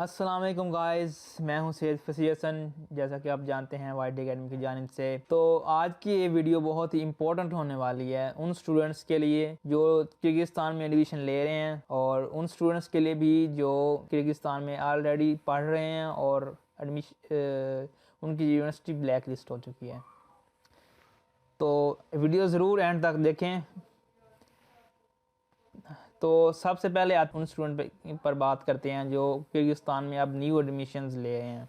अस्सलाम वालेकुम गाइस, मैं हूं सैयद फसीह हसन। जैसा कि आप जानते हैं वाइड एकेडमी की जानिब से, तो आज की ये वीडियो बहुत ही इंपॉर्टेंट होने वाली है उन स्टूडेंट्स के लिए जो किर्गिस्तान में एडमिशन ले रहे हैं और उन स्टूडेंट्स के लिए भी जो किर्गिस्तान में ऑलरेडी पढ़ रहे हैं और उनकी यूनिवर्सिटी ब्लैक लिस्ट हो चुकी है। तो वीडियो ज़रूर एंड तक देखें। तो सबसे पहले आप उन स्टूडेंट पर बात करते हैं जो किर्गिस्तान में अब न्यू एडमिशन्स ले रहे हैं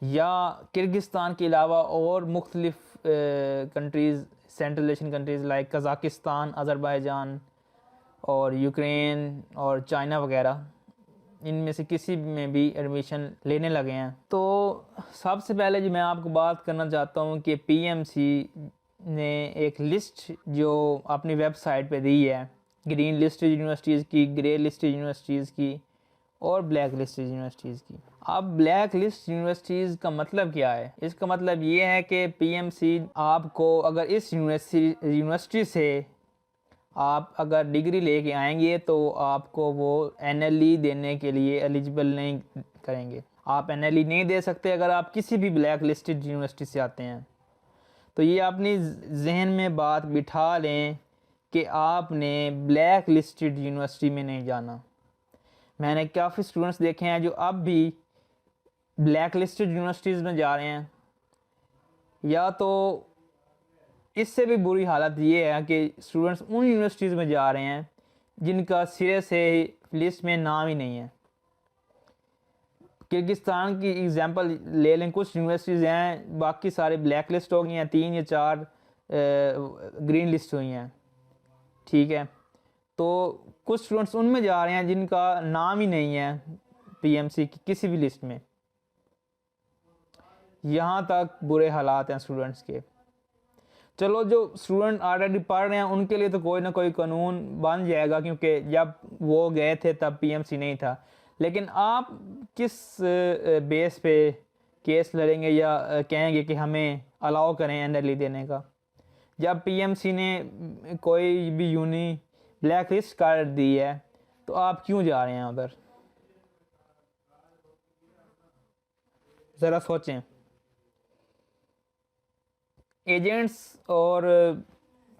या किर्गिस्तान के अलावा और मुख्तलिफ countries, central Asian countries like Kazakhstan, Azerbaijan और यूक्रेन और चाइना वगैरह, इनमें से किसी में भी एडमिशन लेने लगे हैं। तो सबसे पहले जो मैं आपको बात करना चाहता हूँ कि पीएमसी ने एक लिस्ट जो अपनी वेबसाइट पे दी है, ग्रीन लिस्टेड यूनिवर्सिटीज़ की, ग्रे लिस्टेड यूनिवर्सिटीज़ की और ब्लैक लिस्टेड यूनिवर्सिटीज़ की। अब ब्लैक लिस्ट यूनिवर्सिटीज़ का मतलब क्या है? इसका मतलब ये है कि पीएमसी आपको अगर इस यूनिवर्सिटी से आप अगर डिग्री लेके आएंगे तो आपको वो एनएलई देने के लिए एलिजिबल नहीं करेंगे। आप एनएलई नहीं दे सकते अगर आप किसी भी ब्लैक लिस्टेड यूनिवर्सिटी से आते हैं। तो ये अपनी जहन में बात बिठा लें कि आपने ब्लैक लिस्टेड यूनिवर्सिटी में नहीं जाना। मैंने काफ़ी स्टूडेंट्स देखे हैं जो अब भी ब्लैक लिस्टेड यूनिवर्सिटीज़ में जा रहे हैं, या तो इससे भी बुरी हालत ये है कि स्टूडेंट्स उन यूनिवर्सिटीज़ में जा रहे हैं जिनका सिरे से लिस्ट में नाम ही नहीं है। किर्गिस्तान की एग्जांपल ले लें, कुछ यूनिवर्सिटीज़ हैं बाकी सारे ब्लैक लिस्ट हो गई हैं, 3 या 4 ग्रीन लिस्ट हुई हैं, ठीक है। तो कुछ स्टूडेंट्स उनमें जा रहे हैं जिनका नाम ही नहीं है पीएमसी की किसी भी लिस्ट में। यहाँ तक बुरे हालात हैं स्टूडेंट्स के। चलो, जो स्टूडेंट ऑलरेडी पढ़ रहे हैं उनके लिए तो कोई ना कोई कानून बन जाएगा, क्योंकि जब वो गए थे तब पीएमसी नहीं था। लेकिन आप किस बेस पे केस लड़ेंगे या कहेंगे कि हमें अलाउ करें एनएलई देने का, जब पीएमसी ने कोई भी यूनी ब्लैक लिस्ट कर दी है? तो आप क्यों जा रहे हैं उधर? ज़रा सोचें। एजेंट्स और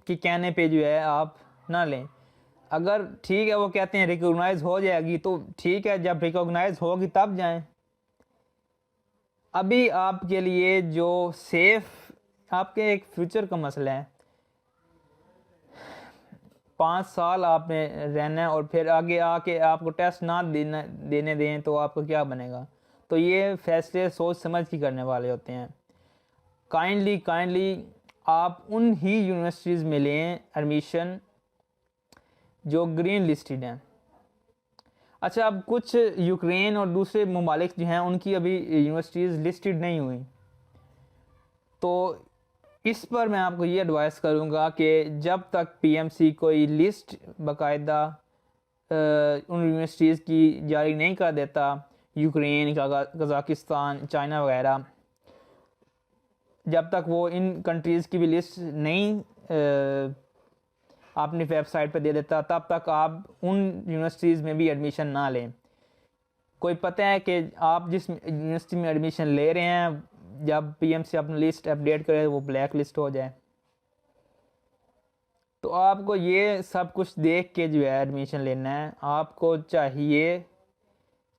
की कहने पे जो है आप ना लें। अगर ठीक है वो कहते हैं रिकॉग्नाइज हो जाएगी तो ठीक है, जब रिकॉग्नाइज होगी तब जाएं। अभी आपके लिए जो सेफ आपके एक फ्यूचर का मसला है, 5 साल आपने रहना है और फिर आगे आके आपको टेस्ट ना देने दें तो आपको क्या बनेगा? तो ये फैसले सोच समझ के करने वाले होते हैं। काइंडली आप उन ही यूनिवर्सिटीज़ में लें एडमिशन जो ग्रीन लिस्टेड हैं। अच्छा, अब कुछ यूक्रेन और दूसरे ममालिक जो हैं उनकी अभी यूनिवर्सिटीज़ लिस्टेड नहीं हुई, तो इस पर मैं आपको ये एडवाइस करूँगा कि जब तक पीएमसी कोई लिस्ट बाकायदा उन यूनिवर्सिटीज़ की जारी नहीं कर देता, यूक्रेन, कज़ाकिस्तान, चाइना वगैरह, जब तक वो इन कंट्रीज़ की भी लिस्ट नहीं अपनी वेबसाइट पे दे देता, तब तक आप उन यूनिवर्सिटीज़ में भी एडमिशन ना लें। कोई पता है कि आप जिस यूनिवर्सिटी में एडमिशन ले रहे हैं, जब पीएमसी अपनी लिस्ट अपडेट करे वो ब्लैक लिस्ट हो जाए। तो आपको ये सब कुछ देख के जो है एडमिशन लेना है। आपको चाहिए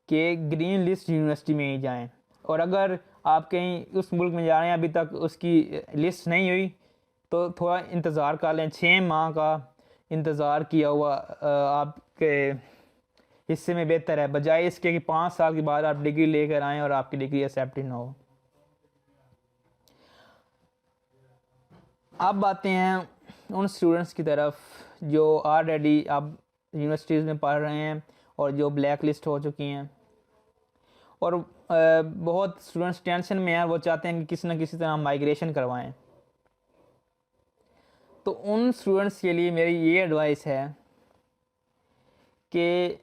कि ग्रीन लिस्ट यूनिवर्सिटी में ही जाएं, और अगर आप कहीं उस मुल्क में जा रहे हैं अभी तक उसकी लिस्ट नहीं हुई तो थोड़ा इंतज़ार कर लें। 6 माह का इंतज़ार किया हुआ आपके हिस्से में बेहतर है, बजाय इसके कि 5 साल के बाद आप डिग्री लेकर आएँ और आपकी डिग्री एक्सेप्ट ही ना हो। अब आते हैं उन स्टूडेंट्स की तरफ जो ऑलरेडी अब यूनिवर्सिटीज़ में पढ़ रहे हैं और जो ब्लैक लिस्ट हो चुकी हैं, और बहुत स्टूडेंट्स टेंशन में हैं, वो चाहते हैं कि किसी न किसी तरह माइग्रेशन करवाएं। तो उन स्टूडेंट्स के लिए मेरी ये एडवाइस है कि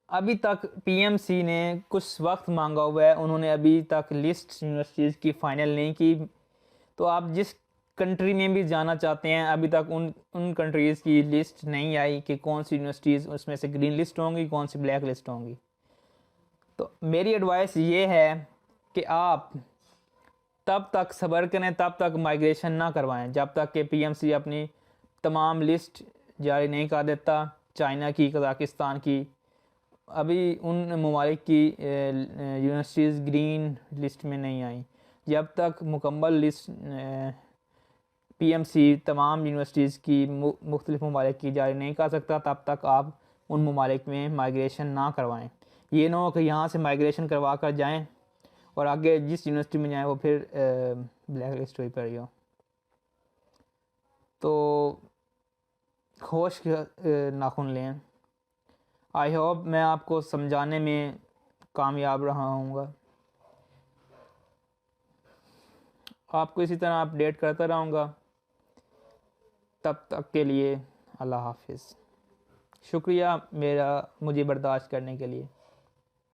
अभी तक पीएमसी ने कुछ वक्त मांगा हुआ है, उन्होंने अभी तक लिस्ट यूनिवर्सिटीज़ की फ़ाइनल नहीं की। तो आप जिस कंट्री में भी जाना चाहते हैं, अभी तक उन कंट्रीज़ की लिस्ट नहीं आई कि कौन सी यूनिवर्सिटीज़ उसमें से ग्रीन लिस्ट होंगी, कौन सी ब्लैक लिस्ट होंगी। तो मेरी एडवाइस ये है कि आप तब तक सब्र करें, तब तक माइग्रेशन ना करवाएं जब तक कि पीएमसी अपनी तमाम लिस्ट जारी नहीं कर देता। चाइना की, कज़ाकिस्तान की, अभी उन ममालिक की यूनिवर्सिटीज़ ग्रीन लिस्ट में नहीं आई। जब तक मुकम्मल लिस्ट पीएमसी तमाम यूनिवर्सिटीज़ की मुख्तलिफ ममालिक की जारी नहीं कर सकता, तब तक आप उन ममालिक में माइग्रेशन ना करवाएं। ये ना हो कि यहाँ से माइग्रेशन करवा कर जाएँ और आगे जिस यूनिवर्सिटी में जाएँ वो फिर ब्लैक लिस्ट हुई पड़ी हो। तो होश नाखून लें। आई होप मैं आपको समझाने में कामयाब रहा हूँगा। आपको इसी तरह अपडेट करता रहूँगा। तब तक के लिए अल्लाह हाफिज़। शुक्रिया मुझे बर्दाश्त करने के लिए।